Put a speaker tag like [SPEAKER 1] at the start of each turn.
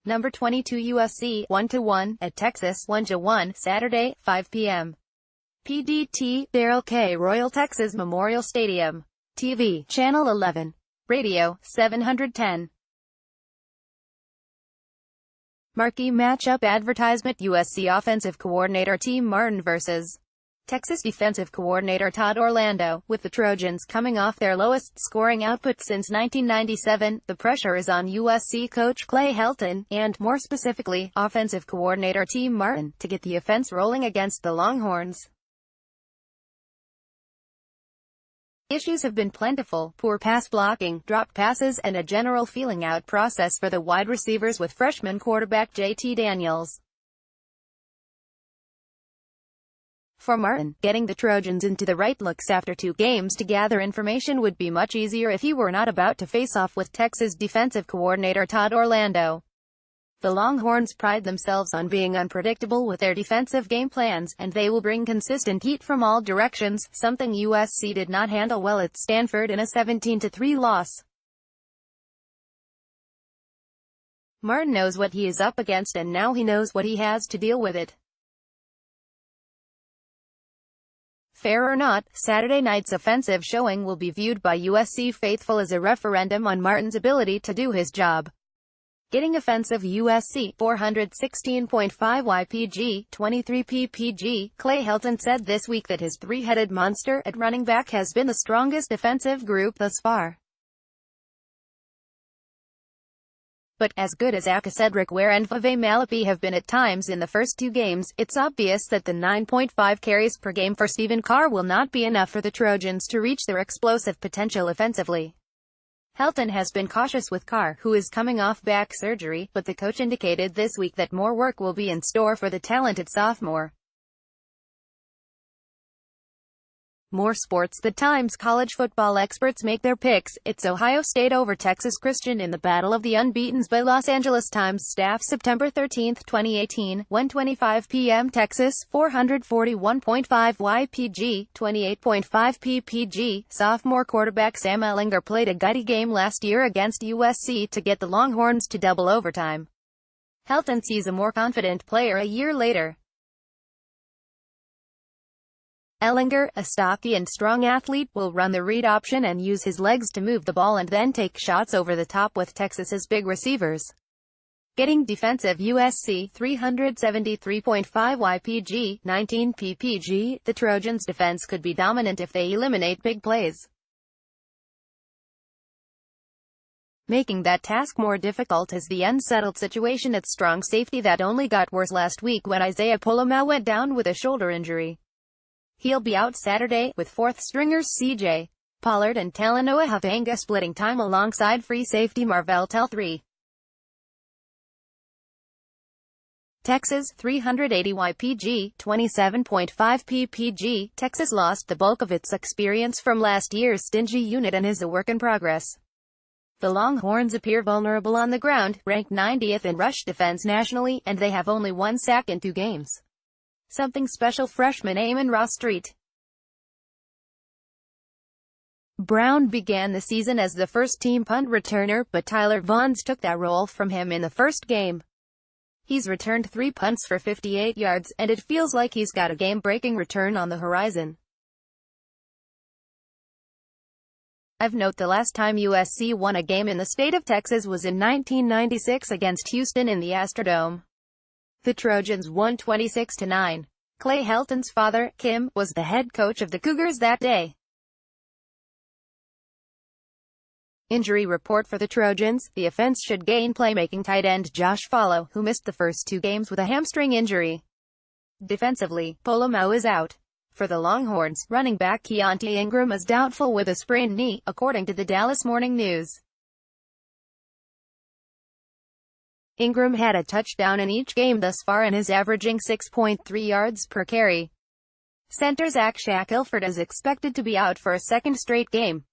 [SPEAKER 1] Number 22 USC 1-1 at Texas 1-1 Saturday 5 p.m. PDT, Darrell K. Royal Texas Memorial Stadium. TV, Channel 11. Radio, 710. Marquee matchup advertisement: USC offensive coordinator Tim Martin vs. Texas defensive coordinator Todd Orlando. With the Trojans coming off their lowest scoring output since 1997, the pressure is on USC coach Clay Helton, and, more specifically, offensive coordinator Tim Martin, to get the offense rolling against the Longhorns. Issues have been plentiful: poor pass blocking, dropped passes, and a general feeling out process for the wide receivers with freshman quarterback JT Daniels. For Martin, getting the Trojans into the right looks after 2 games to gather information would be much easier if he were not about to face off with Texas defensive coordinator Todd Orlando. The Longhorns pride themselves on being unpredictable with their defensive game plans, and they will bring consistent heat from all directions, something USC did not handle well at Stanford in a 17-3 loss. Martin knows what he is up against, and now he knows what he has to deal with it. Fair or not, Saturday night's offensive showing will be viewed by USC faithful as a referendum on Martin's ability to do his job. Getting offensive: USC 416.5 YPG, 23 PPG. Clay Helton said this week that his three-headed monster at running back has been the strongest defensive group thus far. But, as good as Aka Cedric Ware and Fave Malapi have been at times in the first 2 games, it's obvious that the 9.5 carries per game for Stephen Carr will not be enough for the Trojans to reach their explosive potential offensively. Helton has been cautious with Carr, who is coming off back surgery, but the coach indicated this week that more work will be in store for the talented sophomore. More sports. The Times college football experts make their picks. It's Ohio State over Texas Christian in the Battle of the Unbeatens by Los Angeles Times staff. September 13, 2018, 1:25 p.m. Texas, 441.5 YPG, 28.5 PPG. Sophomore quarterback Sam Ehlinger played a gutty game last year against USC to get the Longhorns to double overtime. Helton sees a more confident player a year later. Ehlinger, a stocky and strong athlete, will run the read option and use his legs to move the ball and then take shots over the top with Texas's big receivers. Getting defensive: USC 373.5 YPG, 19 PPG. The Trojans' defense could be dominant if they eliminate big plays. Making that task more difficult is the unsettled situation at strong safety that only got worse last week when Isaiah Polamalu went down with a shoulder injury. He'll be out Saturday, with fourth-stringers C.J. Pollard and Talanoa Hufanga splitting time alongside free safety Marvell Tell3. Texas 380 YPG, 27.5 PPG. Texas lost the bulk of its experience from last year's stingy unit and is a work in progress. The Longhorns appear vulnerable on the ground, ranked 90th in rush defense nationally, and they have only 1 sack in 2 games. Something special: freshman Amon Ross Street Brown began the season as the first-team punt returner, but Tyler Vaughns took that role from him in the first game. He's returned 3 punts for 58 yards, and it feels like he's got a game-breaking return on the horizon. I've noted the last time USC won a game in the state of Texas was in 1996 against Houston in the Astrodome. The Trojans won 26-9. Clay Helton's father, Kim, was the head coach of the Cougars that day. Injury report for the Trojans: the offense should gain playmaking tight end Josh Follow, who missed the first 2 games with a hamstring injury. Defensively, Polamalu is out. For the Longhorns, running back Keontae Ingram is doubtful with a sprained knee, according to the Dallas Morning News. Ingram had a touchdown in each game thus far and is averaging 6.3 yards per carry. Center Zach Shackelford is expected to be out for a second straight game.